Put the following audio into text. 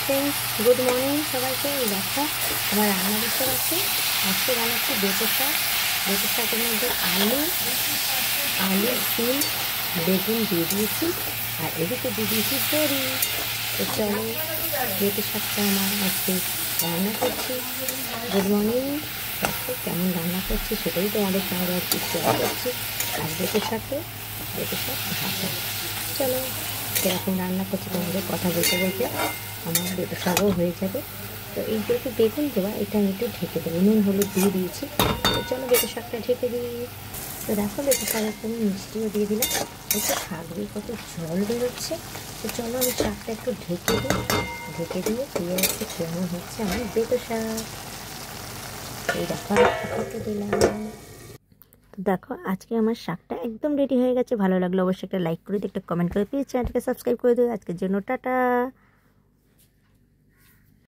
Friends, good morning সবাইকে। দেখো আমার রান্না বসে আছে। আজকে বানাচ্ছি বেঁচে শাক। বেঁচে শাকের মধ্যে আলু সিম বেগুন দিয়ে দিয়েছি, আর এদিকে দিয়ে দিয়েছি বড়ি। তো চলো বেঁচে শাকটা আমার আজকে রান্না করছি। Good morning. দেখো কেমন রান্না করছি সেটাই তোমাদের সঙ্গে আজকে শেয়ার করছি। আর বেঁচে শাক ভাজা। চলো কীরকম রান্না করছি তোমাদের কথা বলতে বলতে আমার বেঁচে শাকও হয়ে যাবে। তো এই যেহেতু বেগুন দেওয়া, এটা আমি একটু ঢেকে দেবো, নুন হলুদ দিয়ে দিয়েছি। তো চলো বেঁচে শাকটা ঢেকে দিই। তো দেখো বেঁচে শাকের আমি মিষ্টিও দিয়ে দিলাম। একটু শাক দিয়ে কত জল বেরোচ্ছে। তো চলো আমি শাকটা একটু ঢেকে দিয়ে হচ্ছে কেমন হচ্ছে আমার বেঁচে শাক। এই দেখো ঢেকে দিলাম। তো দেখো আজকে আমার শাকটা একদম রেডি হয়ে গেছে। ভালো লাগলো অবশ্যই একটা লাইক করে দিও, একটা কমেন্ট করে, প্লিজ চ্যানেলটাকে সাবস্ক্রাইব করে দিও। আজকের জন্য টাটা।